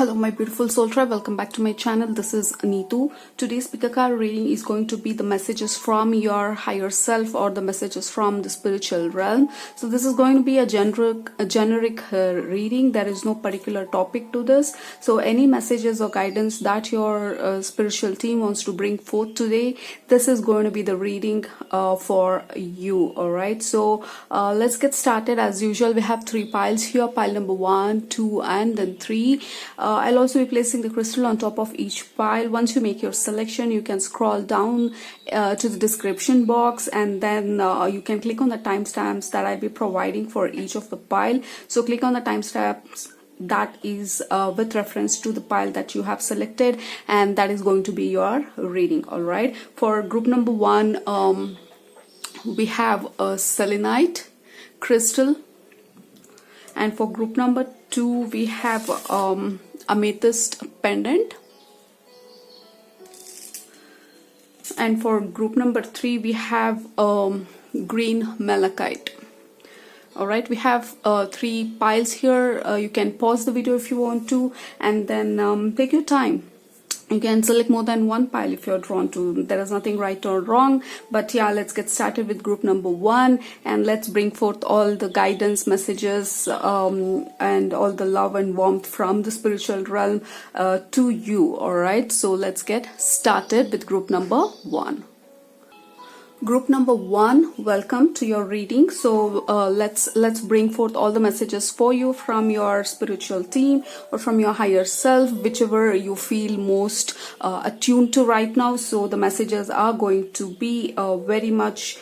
Hello my beautiful soul tribe, welcome back to my channel. This is Neethu. Today's pick a card reading is going to be the messages from your higher self or the messages from the spiritual realm. So this is going to be a generic reading. There is no particular topic to this. So any messages or guidance that your spiritual team wants to bring forth today, this is going to be the reading for you. Alright, so let's get started. As usual, we have three piles here, pile number 1, 2 and then 3. I'll also be placing the crystal on top of each pile. Once you make your selection, you can scroll down to the description box, and then you can click on the timestamps that I'll be providing for each of the pile. So click on the timestamps that is with reference to the pile that you have selected, and that is going to be your reading. All right, for group number 1, we have a selenite crystal, and for group number 2 we have amethyst pendant, and for group number 3 we have green malachite. All right, we have 3 piles here. You can pause the video if you want to, and then take your time. You can select more than one pile if you're drawn to. There is nothing right or wrong, but yeah, let's get started with group number 1, and let's bring forth all the guidance messages and all the love and warmth from the spiritual realm to you. All right, so let's get started with group number 1. Group number 1, welcome to your reading. So let's bring forth all the messages for you from your spiritual team or from your higher self, whichever you feel most attuned to right now. So the messages are going to be very much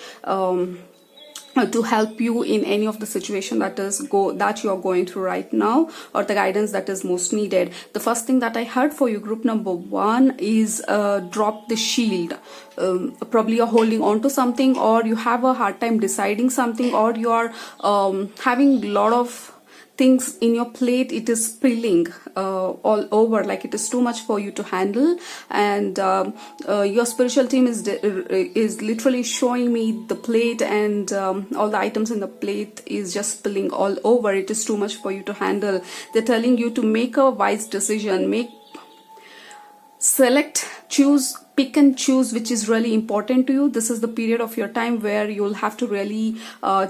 to help you in any of the situation that you're going through right now, or the guidance that is most needed. The first thing that I heard for you, group number 1, is drop the shield. Probably you're holding on to something, or you have a hard time deciding something, or you're having a lot of things in your plate. It is spilling all over, like it is too much for you to handle, and your spiritual team is literally showing me the plate, and all the items in the plate is just spilling all over. It is too much for you to handle. They're telling you to make a wise decision, select, choose, pick and choose which is really important to you. This is the period of your time where you'll have to really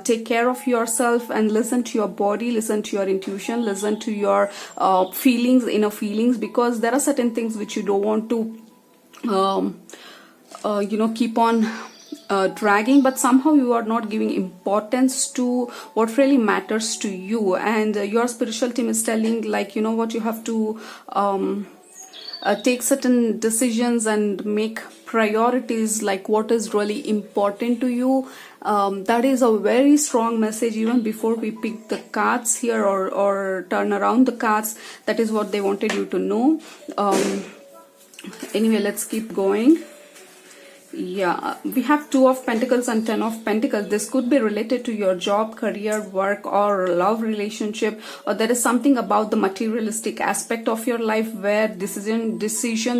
take care of yourself and listen to your body, listen to your intuition, listen to your inner feelings, because there are certain things which you don't want to keep on dragging, but somehow you are not giving importance to what really matters to you, and your spiritual team is telling, like, you know what, you have to take certain decisions and make priorities, like what is really important to you. That is a very strong message. Even before we pick the cards here or turn around the cards, that is what they wanted you to know. Anyway, let's keep going. Yeah, we have 2 of Pentacles and 10 of Pentacles. This could be related to your job, career, work, or love relationship, or there is something about the materialistic aspect of your life where decision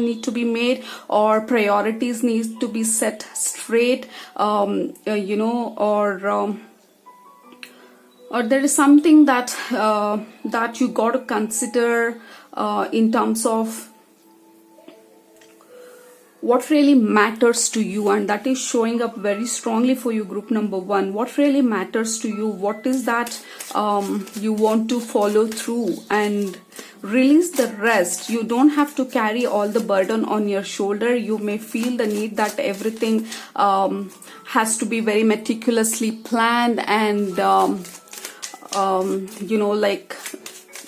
need to be made, or priorities need to be set straight, or there is something that that you got to consider in terms of what really matters to you, and that is showing up very strongly for you, group number 1. What really matters to you? What is that you want to follow through and release the rest? You don't have to carry all the burden on your shoulder. You may feel the need that everything has to be very meticulously planned, and like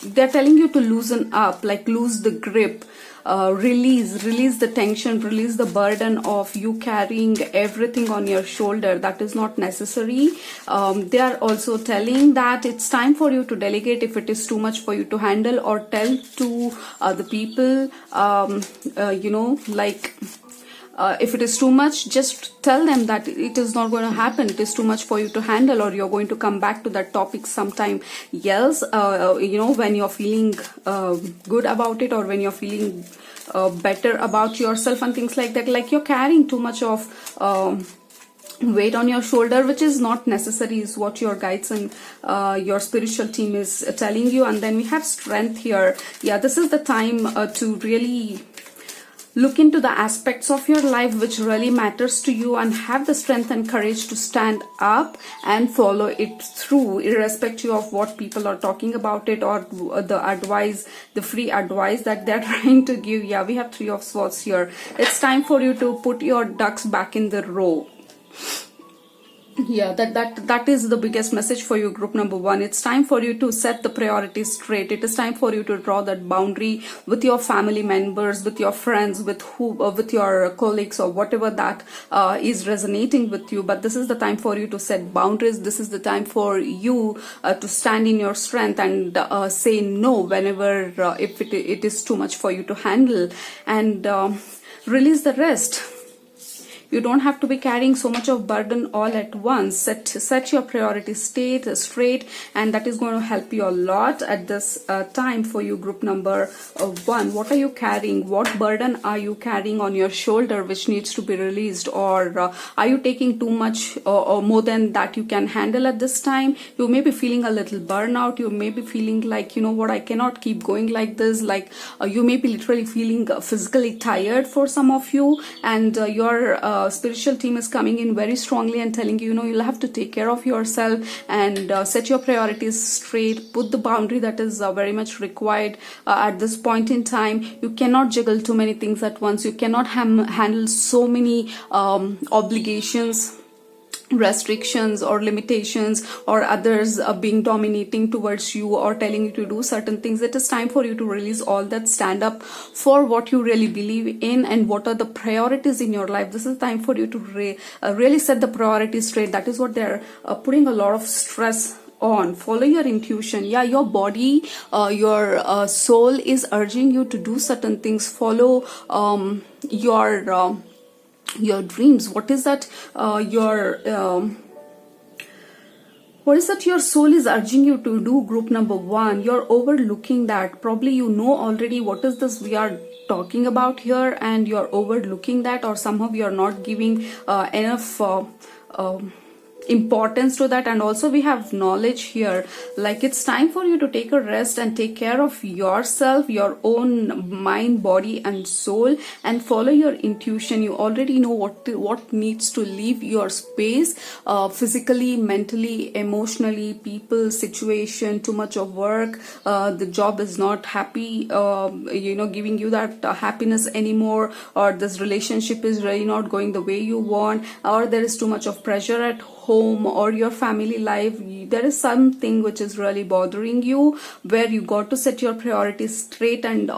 they're telling you to loosen up, like lose the grip. Release the tension, release the burden of you carrying everything on your shoulder. That is not necessary. They are also telling that it's time for you to delegate if it is too much for you to handle, or tell to the people, if it is too much, just tell them that it is not going to happen. It is too much for you to handle, or you're going to come back to that topic sometime else, when you're feeling good about it, or when you're feeling better about yourself and things like that. Like you're carrying too much of weight on your shoulder, which is not necessary, is what your guides and your spiritual team is telling you. And then we have strength here. Yeah, this is the time to really look into the aspects of your life which really matters to you, and have the strength and courage to stand up and follow it through, irrespective of what people are talking about it, or the advice, the free advice that they're trying to give. Yeah, we have 3 of Swords here. It's time for you to put your ducks back in the row. Yeah, that is the biggest message for you, group number 1. It's time for you to set the priorities straight. It is time for you to draw that boundary with your family members, with your friends, with with your colleagues, or whatever that is resonating with you. But this is the time for you to set boundaries. This is the time for you to stand in your strength and say no whenever if it is too much for you to handle, and release the rest. You don't have to be carrying so much of burden all at once. Set your priorities straight, and that is going to help you a lot at this time for you, group number 1. What are you carrying? What burden are you carrying on your shoulder which needs to be released? Or are you taking too much or more than that you can handle at this time? You may be feeling a little burnout. You may be feeling like, you know what, I cannot keep going like this. Like you may be literally feeling physically tired for some of you, and your spiritual team is coming in very strongly and telling you, you know, you'll have to take care of yourself and set your priorities straight. Put the boundary that is very much required at this point in time. You cannot juggle too many things at once. You cannot handle so many obligations, restrictions or limitations, or others being dominating towards you or telling you to do certain things. It is time for you to release all that. Stand up for what you really believe in and what are the priorities in your life. This is time for you to really set the priorities straight. That is what they're putting a lot of stress on. Follow your intuition. Yeah, your body, your soul is urging you to do certain things. Follow your dreams. What is that what is that your soul is urging you to do, group number 1? You're overlooking that. Probably you know already what is this we are talking about here, and you're overlooking that, or somehow you're not giving enough importance to that. And also we have knowledge here, like it's time for you to take a rest and take care of yourself, your own mind, body and soul, and follow your intuition. You already know what needs to leave your space, physically, mentally, emotionally, people, situation, too much of work, the job is not happy, you know, giving you that happiness anymore, or this relationship is really not going the way you want, or there is too much of pressure at home or your family life. There is something which is really bothering you, where you got to set your priorities straight, and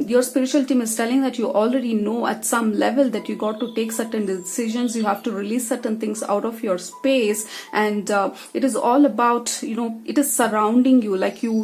your spiritual team is telling that you already know at some level that you got to take certain decisions. You have to release certain things out of your space, and it is all about, you know, it is surrounding you. Like you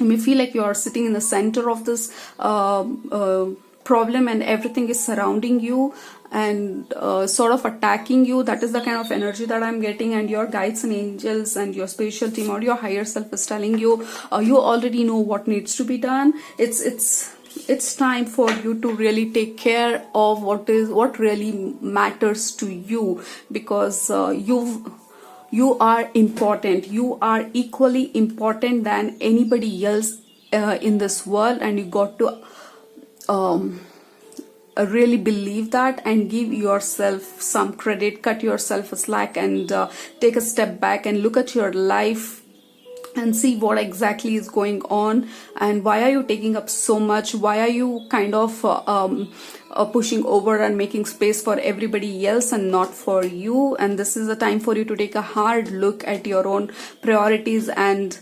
may feel like you are sitting in the center of this problem, and everything is surrounding you and sort of attacking you. That is the kind of energy that I'm getting, and your guides and angels and your spiritual team or your higher self is telling you, you already know what needs to be done. It's time for you to really take care of what really matters to you, because you are important. You are equally important than anybody else in this world, and you got to really believe that and give yourself some credit, cut yourself a slack, and take a step back and look at your life and see what exactly is going on, and why are you taking up so much. Why are you kind of pushing over and making space for everybody else and not for you? And this is a time for you to take a hard look at your own priorities, and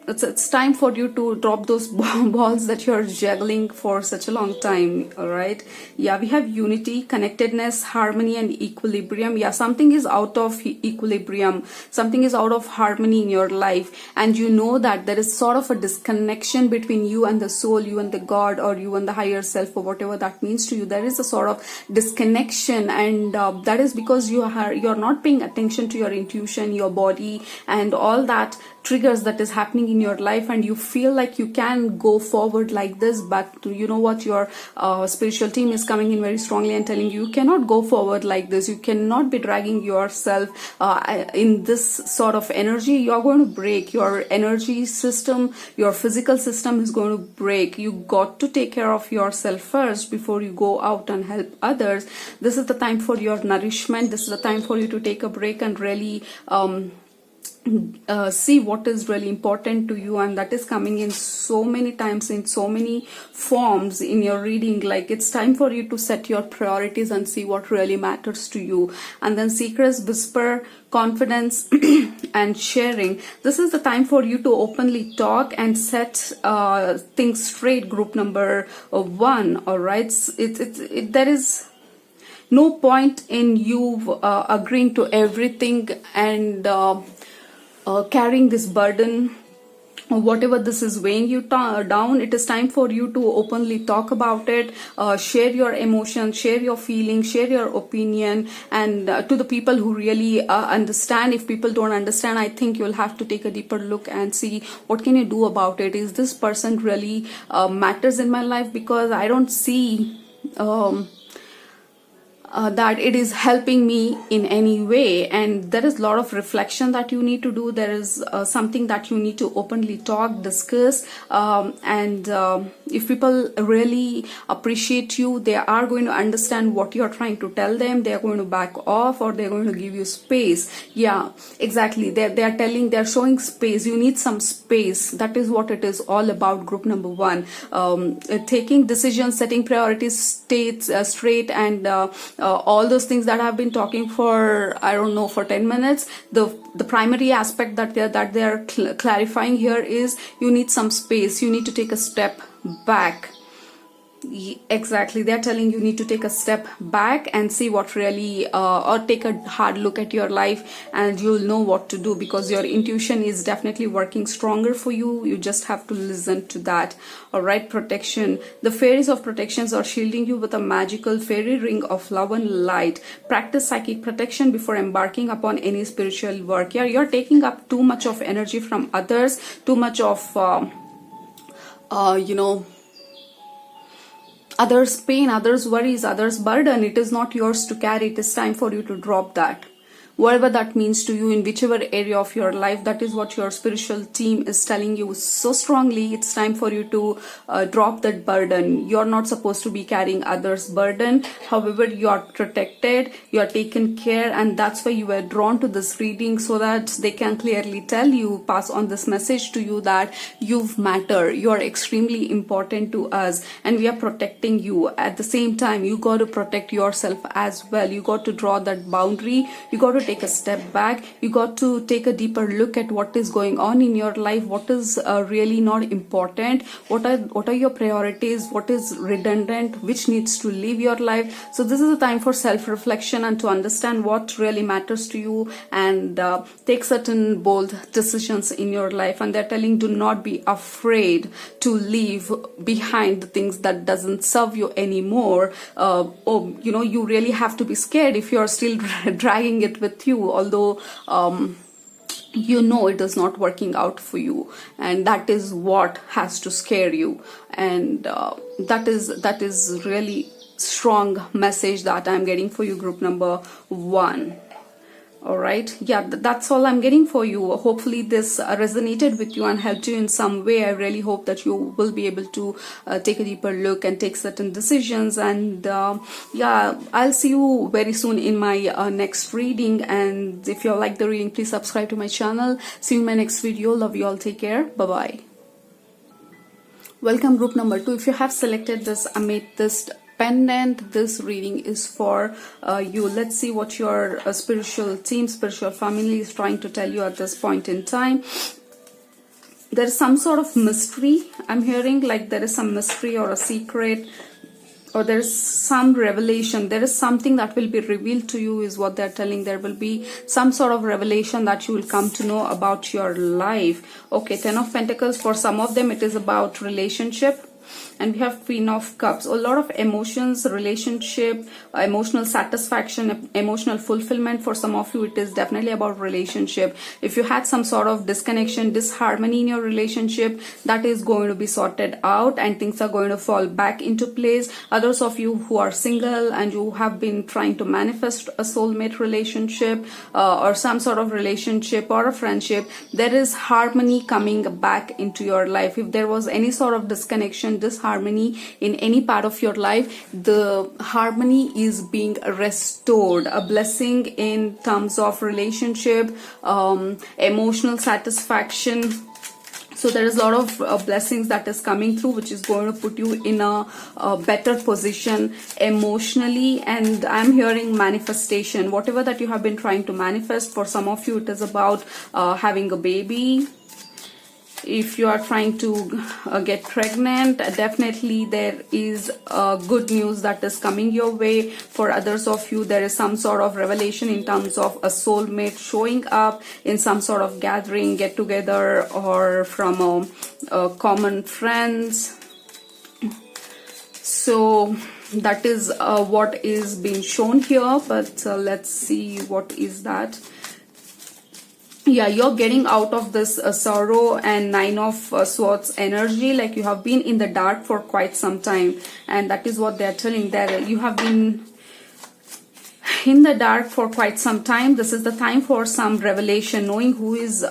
it's time for you to drop those balls that you're juggling for such a long time. All right. Yeah, we have unity, connectedness, harmony and equilibrium. Yeah, something is out of equilibrium, something is out of harmony in your life, and you know that there is sort of a disconnection between you and the soul, you and the God, or you and the higher self, or whatever that means to you. There is a sort of disconnection, and that is because you're not paying attention to your intuition, your body, and all that triggers that is happening in your life and you feel like you can go forward like this, but you know what, your spiritual team is coming in very strongly and telling you cannot go forward like this. You cannot be dragging yourself in this sort of energy. You're going to break. Your energy system, your physical system is going to break. You got to take care of yourself first before you go out and help others. This is the time for your nourishment. This is the time for you to take a break and really see what is really important to you, and that is coming in so many times, in so many forms in your reading. Like, it's time for you to set your priorities and see what really matters to you. And then secrets, whisper, confidence and sharing. This is the time for you to openly talk and set things straight, group number 1. All right, there is no point in you agreeing to everything and carrying this burden or whatever this is weighing you down. It is time for you to openly talk about it, share your emotions, share your feelings, share your opinion, and to the people who really understand. If people don't understand, I think you'll have to take a deeper look and see what can you do about it. Is this person really matters in my life? Because I don't see that it is helping me in any way, and there is a lot of reflection that you need to do. There is something that you need to openly talk, discuss, and if people really appreciate you, they are going to understand what you're trying to tell them. They are going to back off, or they're going to give you space. Yeah, exactly. They're showing space. You need some space. That is what it is all about, group number 1. Taking decisions, setting priorities straight, and all those things that I've been talking for, I don't know, for 10 minutes. The primary aspect that they're clarifying here is you need some space. You need to take a step back. Exactly, they're telling you need to take a step back and see what really or take a hard look at your life, and you'll know what to do, because your intuition is definitely working stronger for you. You just have to listen to that. All right, protection. The fairies of protections are shielding you with a magical fairy ring of love and light. Practice psychic protection before embarking upon any spiritual work. Yeah, you're taking up too much of energy from others, too much of others' pain, others' worries, others' burden. It is not yours to carry. It is time for you to drop that. Whatever that means to you, in whichever area of your life, that is what your spiritual team is telling you so strongly. It's time for you to drop that burden. You're not supposed to be carrying others' burden. However, you are protected, you are taken care, and that's why you were drawn to this reading, so that they can clearly tell you, pass on this message to you, that you matter. You are extremely important to us, and we are protecting you. At the same time, you got to protect yourself as well. You got to draw that boundary. You got to take a step back. You got to take a deeper look at what is going on in your life, what is really not important, what are your priorities, what is redundant, which needs to leave your life. So this is a time for self-reflection and to understand what really matters to you, and take certain bold decisions in your life. And they're telling, do not be afraid to leave behind the things that doesn't serve you anymore. You really have to be scared if you're still dragging it with you, although it is not working out for you, and that is what has to scare you. And that is really strong message that I'm getting for you, group number 1. All right, yeah, that's all I'm getting for you. Hopefully this resonated with you and helped you in some way. I really hope that you will be able to take a deeper look and take certain decisions. And yeah, I'll see you very soon in my next reading. And if you like the reading, please subscribe to my channel. See you in my next video. Love you all. Take care. Bye-bye. Welcome, group number 2. If you have selected this Amethyst Pendant, this reading is for you. Let's see what your spiritual team, spiritual family is trying to tell you at this point in time. There is some sort of mystery I'm hearing, like there is some mystery or a secret, or there is some revelation. There is something that will be revealed to you, is what they're telling. There will be some sort of revelation that you will come to know about your life. Okay, 10 of Pentacles. For some of them, it is about relationship. and we have Queen of Cups. A lot of emotions, relationship, emotional satisfaction, emotional fulfillment. For some of you, it is definitely about relationship. If you had some sort of disconnection, disharmony in your relationship, that is going to be sorted out and things are going to fall back into place. Others of you who are single and you have been trying to manifest a soulmate relationship or some sort of relationship or a friendship, there is harmony coming back into your life. If there was any sort of disconnection, disharmony in any part of your life, the harmony is being restored. A blessing in terms of relationship, emotional satisfaction. So there is a lot of blessings that is coming through, which is going to put you in a better position emotionally. And I'm hearing manifestation. Whatever that you have been trying to manifest, for some of you it is about having a baby. If you are trying to get pregnant, definitely there is good news that is coming your way. For others of you, there is some sort of revelation in terms of a soulmate showing up in some sort of gathering, get together, or from common friends. So that is what is being shown here, but let's see what is that. Yeah, you're getting out of this sorrow and Nine of Swords energy, like you have been in the dark for quite some time, and that is what they're telling, that you have been in the dark for quite some time. This is the time for some revelation, knowing who is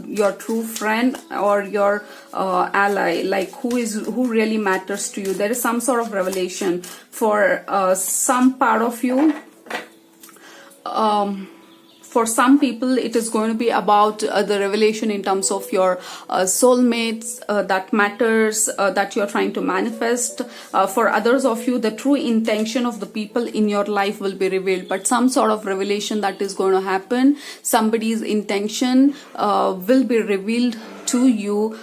your true friend or your ally, like who really matters to you. There is some sort of revelation for some part of you. For some people, it is going to be about the revelation in terms of your soulmates that matters, that you're trying to manifest. For others of you, the true intention of the people in your life will be revealed, but some sort of revelation that is going to happen. Somebody's intention will be revealed to you.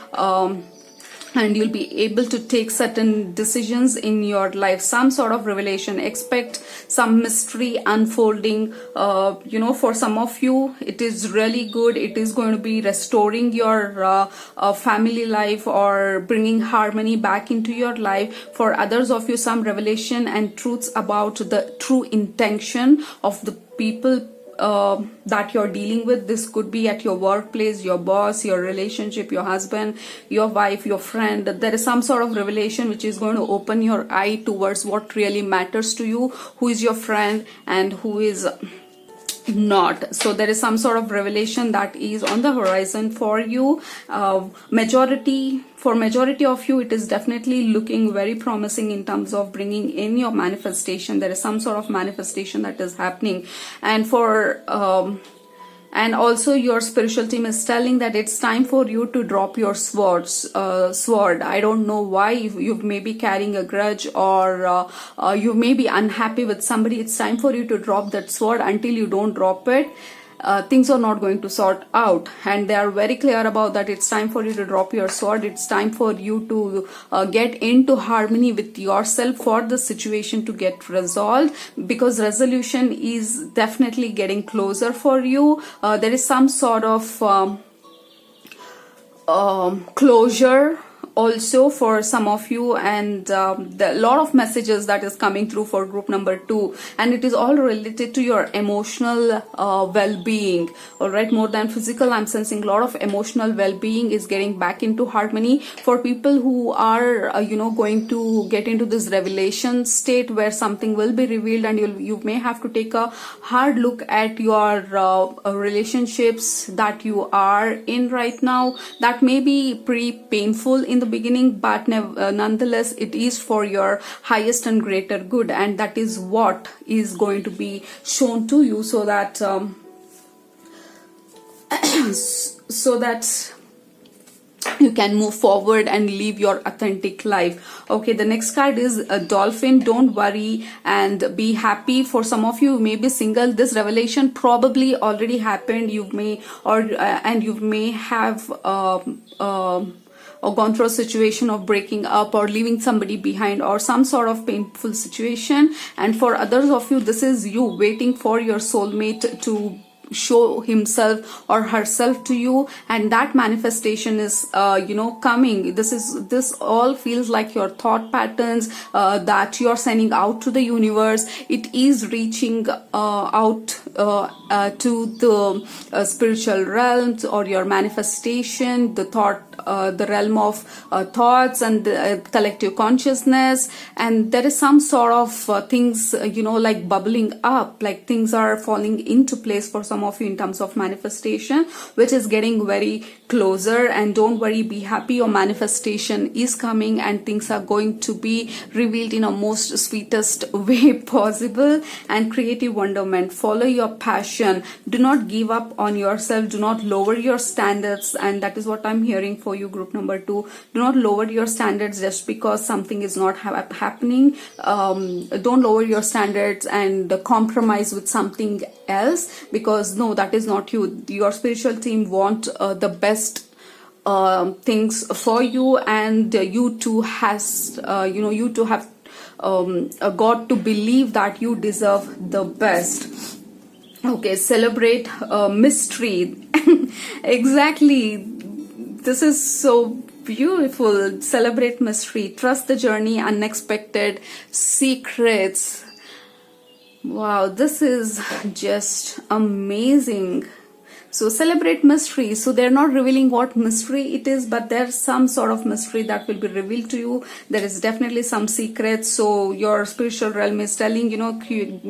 And you'll be able to take certain decisions in your life. Some sort of revelation. Expect some mystery unfolding. For some of you, it is really good. It is going to be restoring your family life or bringing harmony back into your life. For others of you, some revelation and truths about the true intention of the people that you're dealing with. This could be at your workplace, your boss, your relationship, your husband, your wife, your friend. There is some sort of revelation which is going to open your eye towards what really matters to you, who is your friend and who is not. So there is some sort of revelation that is on the horizon for you. For majority of you, it is definitely looking very promising in terms of bringing in your manifestation. There is some sort of manifestation that is happening. And for and also your spiritual team is telling that it's time for you to drop your sword. I don't know why. You may be carrying a grudge, or you may be unhappy with somebody. It's time for you to drop that sword. Until you don't drop it, things are not going to sort out. And they are very clear about that. It's time for you to drop your sword. It's time for you to get into harmony with yourself for the situation to get resolved, because resolution is definitely getting closer for you. There is some sort of closure also for some of you, and a lot of messages that is coming through for group number 2, and it is all related to your emotional well-being. All right, more than physical, I'm sensing a lot of emotional well-being is getting back into harmony. For people who are going to get into this revelation state where something will be revealed, and you may have to take a hard look at your relationships that you are in right now. That may be pretty painful in the beginning, but nonetheless it is for your highest and greater good, and that is what is going to be shown to you, so that you can move forward and live your authentic life. Okay, the next card is a dolphin. Don't worry and be happy. For some of you who may be single, this revelation probably already happened. You may have or gone through a situation of breaking up or leaving somebody behind, or some sort of painful situation. And for others of you, this is you waiting for your soulmate to show himself or herself to you, and that manifestation is coming. This all feels like your thought patterns that you're sending out to the universe. It is reaching out to the spiritual realms, or your manifestation, the realm of thoughts and the collective consciousness. And there is some sort of things like bubbling up, like things are falling into place for some of you in terms of manifestation, which is getting very closer. And don't worry, be happy, your manifestation is coming and things are going to be revealed in a most sweetest way possible. And creative wonderment, follow your passion, do not give up on yourself, do not lower your standards. And that is what I'm hearing for you, group number 2. Do not lower your standards just because something is not happening. Don't lower your standards and compromise with something else, because no, that is not you. Your spiritual team want the best things for you, and you too have got to believe that you deserve the best. Okay, celebrate mystery. Exactly, this is so beautiful. Celebrate mystery, trust the journey, unexpected secrets. Wow, this is just amazing. So celebrate mystery. So they're not revealing what mystery it is, but there's some sort of mystery that will be revealed to you. There is definitely some secrets. So your spiritual realm is telling,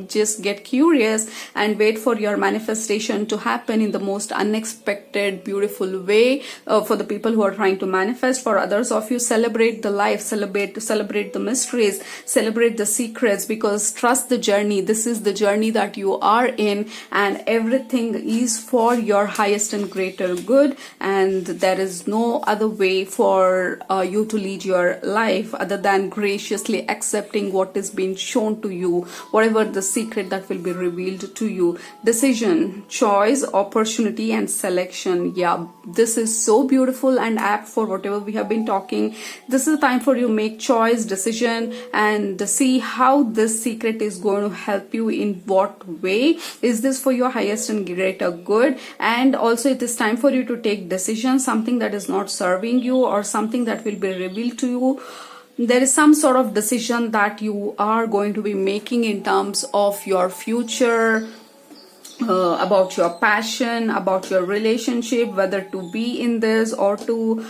just get curious and wait for your manifestation to happen in the most unexpected, beautiful way. For the people who are trying to manifest, for others of you, celebrate the life, celebrate the mysteries, celebrate the secrets, because trust the journey. This is the journey that you are in, and everything is for your highest and greater good, and there is no other way for you to lead your life other than graciously accepting what is being shown to you, whatever the secret that will be revealed to you. Decision, choice, opportunity, and selection. Yeah, this is so beautiful and apt for whatever we have been talking. This is the time for you to make choice, decision, and see how this secret is going to help you. In what way is this for your highest and greater good? And also it is time for you to take decisions, something that is not serving you or something that will be revealed to you. There is some sort of decision that you are going to be making in terms of your future, about your passion, about your relationship, whether to be in this or to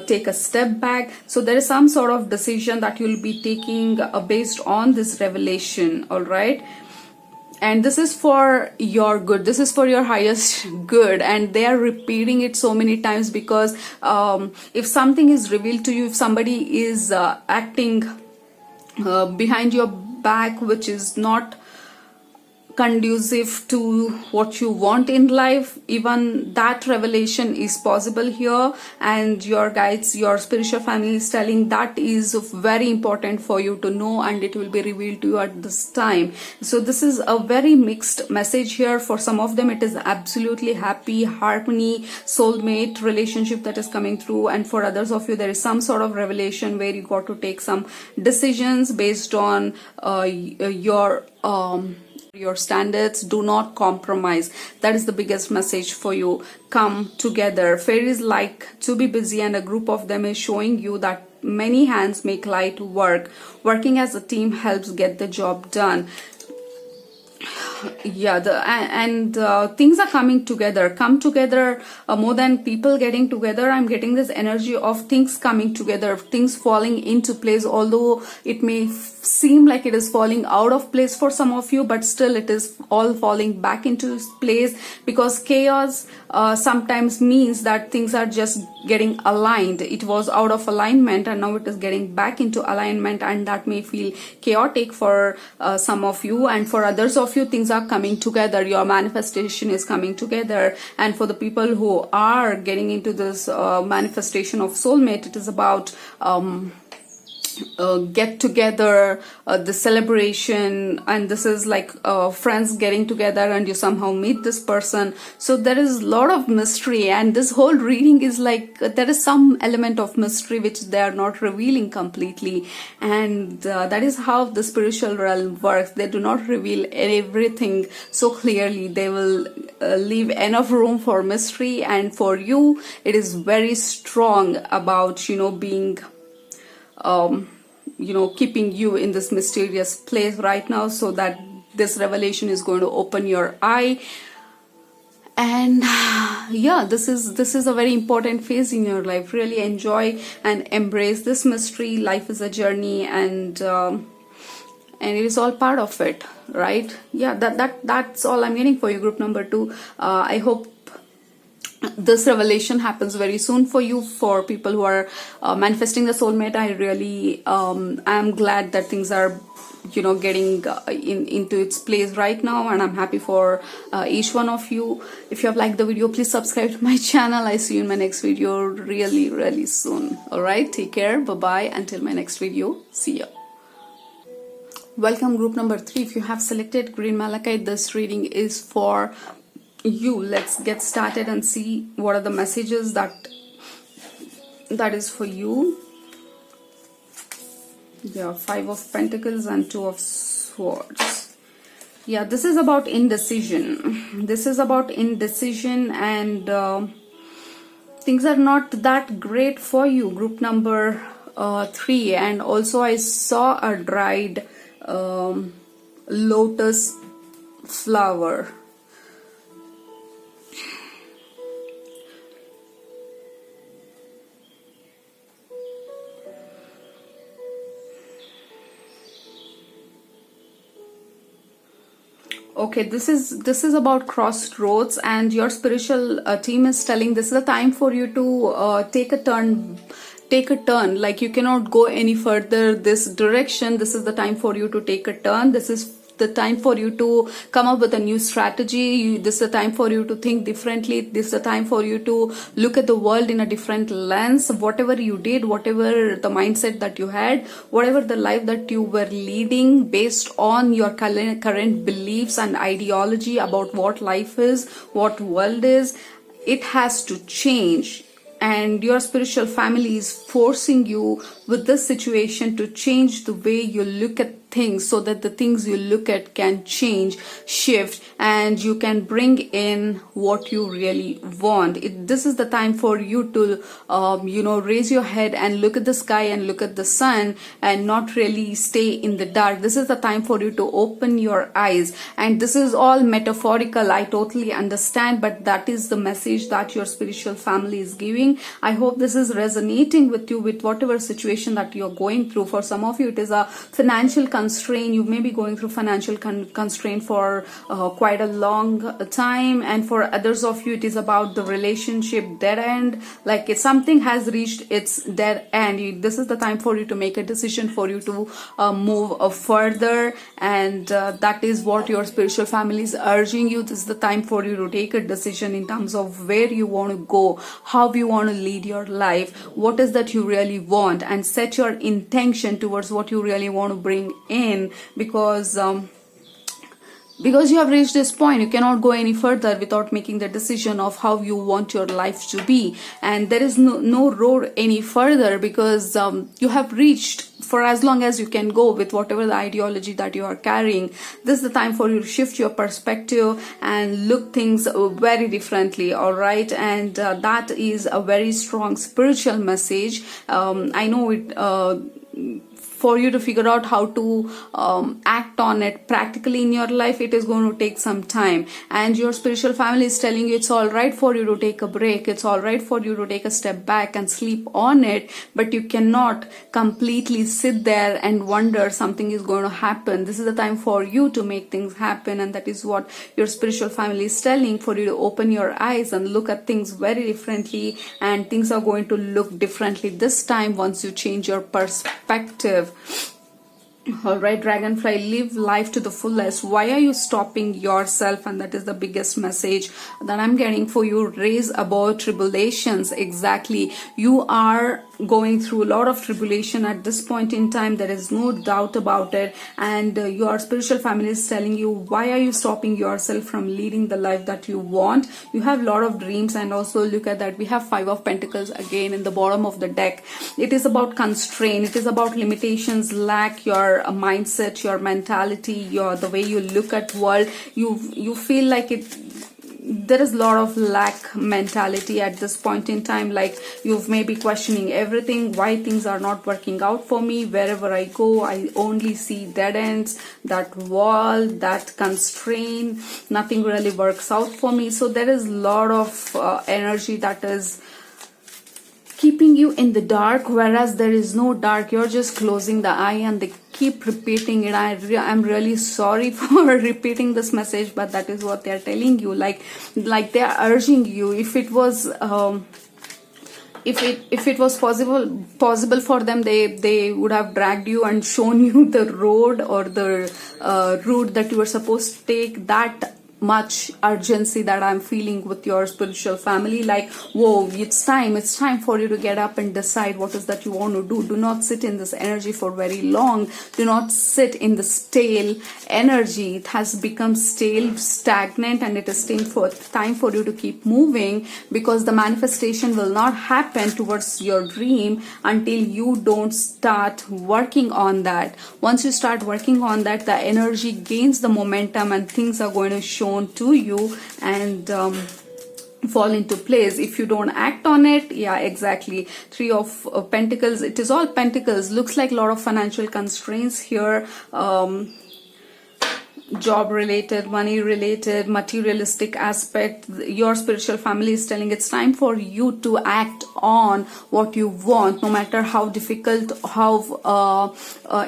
take a step back. So there is some sort of decision that you'll be taking based on this revelation. All right. And this is for your good. This is for your highest good. And they are repeating it so many times because if something is revealed to you, if somebody is acting behind your back, which is not conducive to what you want in life, even that revelation is possible here. And your guides, your spiritual family is telling that is very important for you to know, and it will be revealed to you at this time. So this is a very mixed message here. For some of them it is absolutely happy, harmony, soulmate relationship that is coming through, and for others of you there is some sort of revelation where you got to take some decisions based on your standards. Do not compromise. That is the biggest message for you. Come together. Fairies like to be busy, and a group of them is showing you that many hands make light work. Working as a team helps get the job done. Yeah, things are coming together. Come together more than people getting together. I'm getting this energy of things coming together, things falling into place, although it may seem like it is falling out of place for some of you, but still it is all falling back into place, because chaos sometimes means that things are just getting aligned. It was out of alignment and now it is getting back into alignment, and that may feel chaotic for some of you, and for others of you things are coming together. Your manifestation is coming together. And for the people who are getting into this manifestation of soulmate, it is about get together, the celebration, and this is like friends getting together and you somehow meet this person. So there is a lot of mystery, and this whole reading is like there is some element of mystery which they are not revealing completely, and that is how the spiritual realm works. They do not reveal everything so clearly. They will leave enough room for mystery, and for you it is very strong about being keeping you in this mysterious place right now, so that this revelation is going to open your eye. And yeah, this is a very important phase in your life. Really enjoy and embrace this mystery. Life is a journey, and it is all part of it, right? Yeah, that's all I'm getting for you, group number 2. I hope this revelation happens very soon for you. For people who are manifesting the soulmate, I really am glad that things are getting into its place right now, and I'm happy for each one of you. If you have liked the video, please subscribe to my channel. I see you in my next video really soon. All right, take care. Bye bye until my next video. See ya. Welcome, group number 3. If you have selected green malachite, this reading is for you. Let's get started and see what are the messages that is for you. Yeah, 5 of Pentacles and 2 of Swords. Yeah, this is about indecision. This is about indecision, and things are not that great for you, group number 3. And also I saw a dried lotus flower. Okay, this is about crossroads, and your spiritual team is telling this is a time for you to take a turn. Like, you cannot go any further this direction. This is the time for you to take a turn. This is the time for you to come up with a new strategy. This is the time for you to think differently. This is the time for you to look at the world in a different lens. Whatever you did, whatever the mindset that you had, whatever the life that you were leading based on your current beliefs and ideology about what life is, what world is, it has to change. And your spiritual family is forcing you with this situation to change the way you look at things, so that the things you look at can change, shift, and you can bring in what you really want. This is the time for you to raise your head and look at the sky and look at the sun, and not really stay in the dark. This is the time for you to open your eyes, and this is all metaphorical, I totally understand, but that is the message that your spiritual family is giving. I hope this is resonating with you, with whatever situation that you're going through. For some of you, it is a financial constraint. You may be going through financial constraint for quite a long time, and for others of you, it is about the relationship dead end. Like, if something has reached its dead end, this is the time for you to make a decision, for you to move further, and that is what your spiritual family is urging you. This is the time for you to take a decision in terms of where you want to go, how you want to lead your life, what is that you really want, and set your intention towards what you really want to bring in, because you have reached this point. You cannot go any further without making the decision of how you want your life to be, and there is no road any further, because you have reached for as long as you can go with whatever the ideology that you are carrying. This is the time for you to shift your perspective and look things very differently. All right, and that is a very strong spiritual message. I know it for you to figure out how to act on it practically in your life, it is going to take some time. And your spiritual family is telling you it's all right for you to take a break. It's all right for you to take a step back and sleep on it, but you cannot completely sit there and wonder something is going to happen. This is the time for you to make things happen, and that is what your spiritual family is telling, for you to open your eyes and look at things very differently, and things are going to look differently this time once you change your perspective. All right, Dragonfly, live life to the fullest. Why are you stopping yourself? And that is the biggest message that I'm getting for you. Raise above tribulations. Exactly. You are going through a lot of tribulation at this point in time. There is no doubt about it. And your spiritual family is telling you, why are you stopping yourself from leading the life that you want? You have a lot of dreams, and also look at that. We have 5 of Pentacles again in the bottom of the deck. It is about constraint. It is about limitations, lack, your mindset, your mentality, the way you look at world. You feel like there is a lot of lack mentality at this point in time. Like, you've maybe questioning everything, why things are not working out for me. Wherever I go, I only see dead ends, that wall, that constraint, nothing really works out for me. So there is a lot of energy that is keeping you in the dark, whereas there is no dark. You're just closing the eye, and they keep repeating it. I'm really sorry for repeating this message, but that is what they're telling you. Like they're urging you. If it was if it was possible for them, they would have dragged you and shown you the road or the route that you were supposed to take. That much urgency that I'm feeling with your spiritual family. Like, whoa, it's time for you to get up and decide what is that you want to do. Do not sit in this energy for very long. Do not sit in the stale energy. It has become stale, stagnant, and it is time for you to keep moving, because the manifestation will not happen towards your dream until you don't start working on that. Once you start working on that, the energy gains the momentum and things are going to show to you and fall into place. If you don't act on it, yeah, exactly. Three of Pentacles, it is all Pentacles. Looks like a lot of financial constraints here. Job related, money related, materialistic aspect. Your spiritual family is telling it's time for you to act on what you want, no matter how difficult, how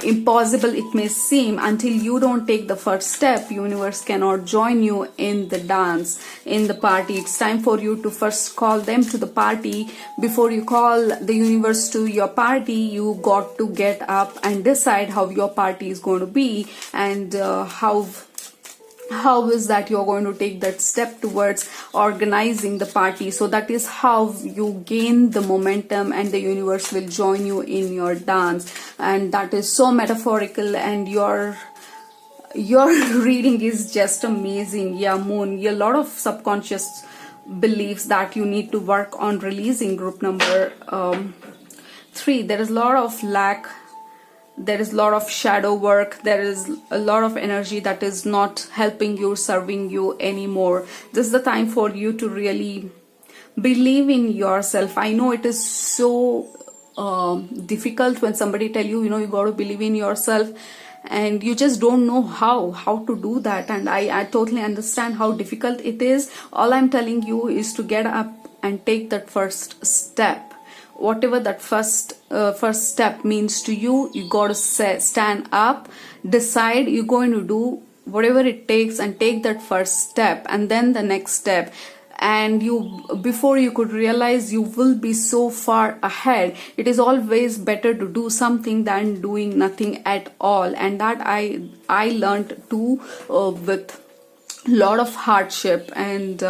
impossible it may seem. Until you don't take the first step, universe cannot join you in the dance, in the party. It's time for you to first call them to the party. Before you call the universe to your party, you got to get up and decide how your party is going to be, and how is that you're going to take that step towards organizing the party. So that is how you gain the momentum, and the universe will join you in your dance. And that is so metaphorical, and your reading is just amazing. Yeah, Moon, a lot of subconscious beliefs that you need to work on releasing. Group number 3, there is a lot of lack. There is a lot of shadow work. There is a lot of energy that is not helping you, serving you anymore. This is the time for you to really believe in yourself. I know it is so difficult when somebody tell you, you got to believe in yourself, and you just don't know how to do that. And I totally understand how difficult it is. All I'm telling you is to get up and take that first step. Whatever that first step means to you, you got to stand up, decide you're going to do whatever it takes, and take that first step, and then the next step. And before you could realize, you will be so far ahead. It is always better to do something than doing nothing at all. And that I learned too, with a lot of hardship, and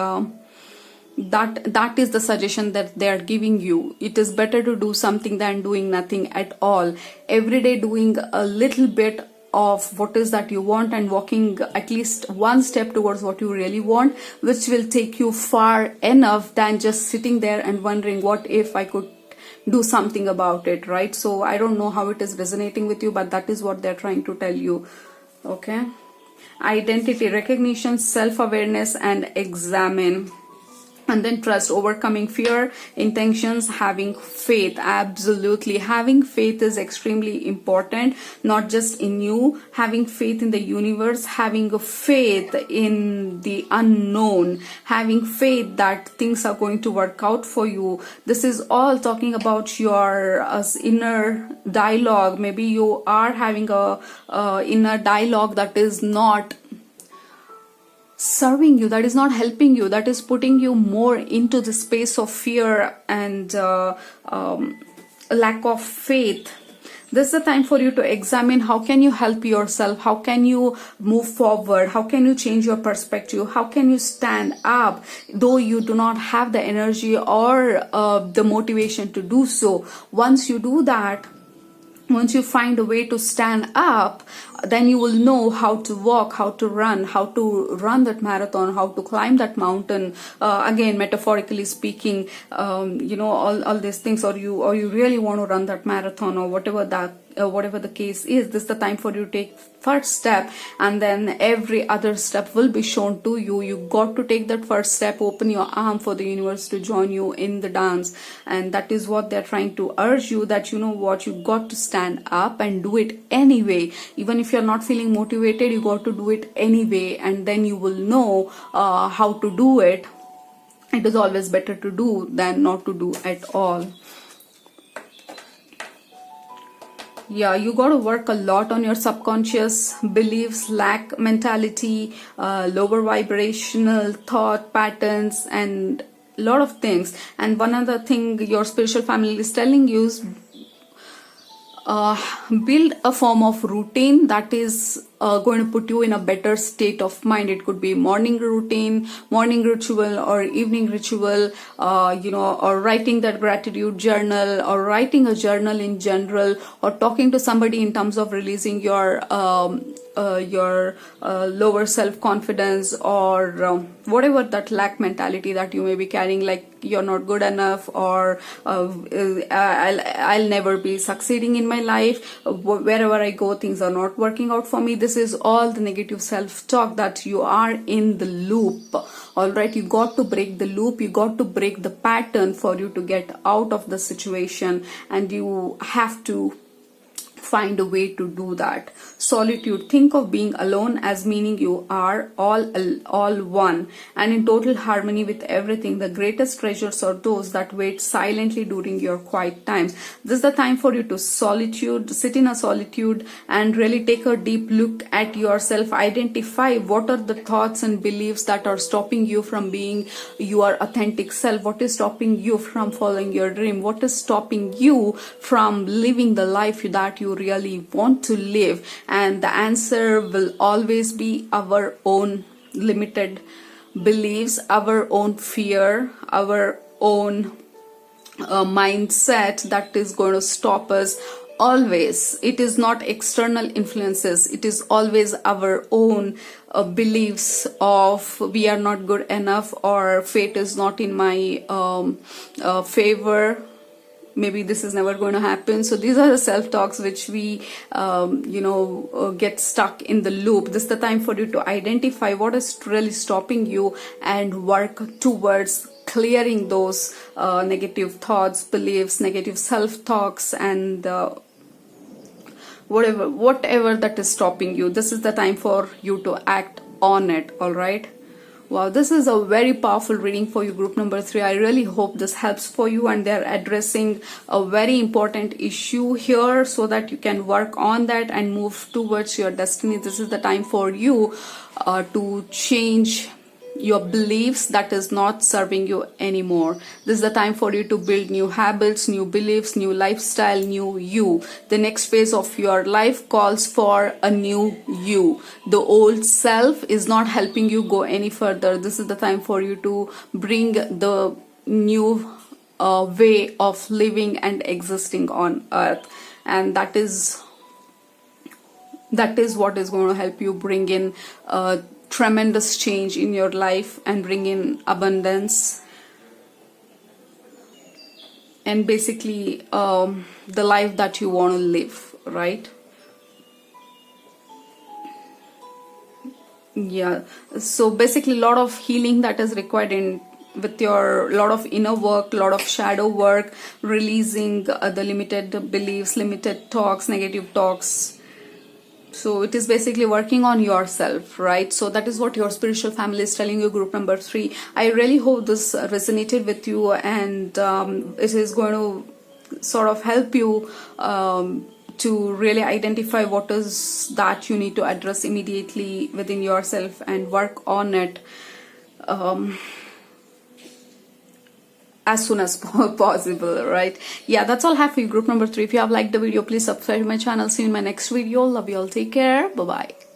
that is the suggestion that they are giving you. It is better to do something than doing nothing at all. Every day doing a little bit of what is that you want, and walking at least one step towards what you really want, which will take you far enough than just sitting there and wondering, what if I could do something about it, right? So I don't know how it is resonating with you, but that is what they're trying to tell you. Okay, identity, recognition, self-awareness, and examine. And then trust, overcoming fear, intentions, having faith. Absolutely. Having faith is extremely important, not just in you, having faith in the universe, having a faith in the unknown, having faith that things are going to work out for you. This is all talking about your inner dialogue. Maybe you are having a inner dialogue that is not serving you, that is not helping you, that is putting you more into the space of fear and lack of faith. This is the time for you to examine how can you help yourself, how can you move forward, how can you change your perspective, how can you stand up, though you do not have the energy or the motivation to do so. Once you do that, once you find a way to stand up, then you will know how to walk, how to run that marathon, how to climb that mountain, again metaphorically speaking, all these things. Or you really want to run that marathon, or whatever the case is. This is the time for you to take first step, and then every other step will be shown to you. You got to take that first step, open your arm for the universe to join you in the dance. And that is what they're trying to urge you, that you know what, you got to stand up and do it anyway. Even if you're not feeling motivated, you got to do it anyway, and then you will know how to do it. It is always better to do than not to do at all. Yeah, you got to work a lot on your subconscious beliefs, lack mentality, lower vibrational thought patterns, and a lot of things. And one other thing your spiritual family is telling you is build a form of routine that is going to put you in a better state of mind. It could be morning routine, morning ritual, or evening ritual, or writing that gratitude journal, or writing a journal in general, or talking to somebody in terms of releasing your lower self-confidence, or whatever that lack mentality that you may be carrying, like you're not good enough, or I'll never be succeeding in my life, wherever I go things are not working out for me. This is all the negative self-talk that you are in the loop. All right, you got to break the loop, you got to break the pattern for you to get out of the situation, and you have to find a way to do that. Solitude. Think of being alone as meaning you are all one and in total harmony with everything. The greatest treasures are those that wait silently during your quiet times. This is the time for you to sit in a solitude and really take a deep look at yourself. Identify what are the thoughts and beliefs that are stopping you from being your authentic self. What is stopping you from following your dream? What is stopping you from living the life that you really want to live? And the answer will always be our own limited beliefs, our own fear, our own mindset that is going to stop us. Always, it is not external influences, it is always our own beliefs of we are not good enough, or fate is not in my favor, maybe this is never going to happen. So these are the self-talks which we get stuck in the loop. This is the time for you to identify what is really stopping you and work towards clearing those negative thoughts, beliefs, negative self-talks, and whatever that is stopping you. This is the time for you to act on it. All right. Wow, this is a very powerful reading for you, group number 3. I really hope this helps for you, and they're addressing a very important issue here so that you can work on that and move towards your destiny. This is the time for you to change your beliefs that is not serving you anymore. This is the time for you to build new habits, new beliefs, new lifestyle, new you. The next phase of your life calls for a new you. The old self is not helping you go any further. This is the time for you to bring the new way of living and existing on earth, and that is what is going to help you bring in tremendous change in your life and bring in abundance, and basically the life that you want to live, right? Yeah, so basically a lot of healing that is required in with your lot of inner work, lot of shadow work, releasing the limited beliefs, limited talks, negative talks. So it is basically working on yourself, right? So that is what your spiritual family is telling you, group number 3. I really hope this resonated with you, and it is going to sort of help you to really identify what is that you need to address immediately within yourself and work on it as soon as possible, right? Yeah, that's all I have for you, group number 3. If you have liked the video, please subscribe to my channel. See you in my next video. Love you all. Take care. Bye-bye.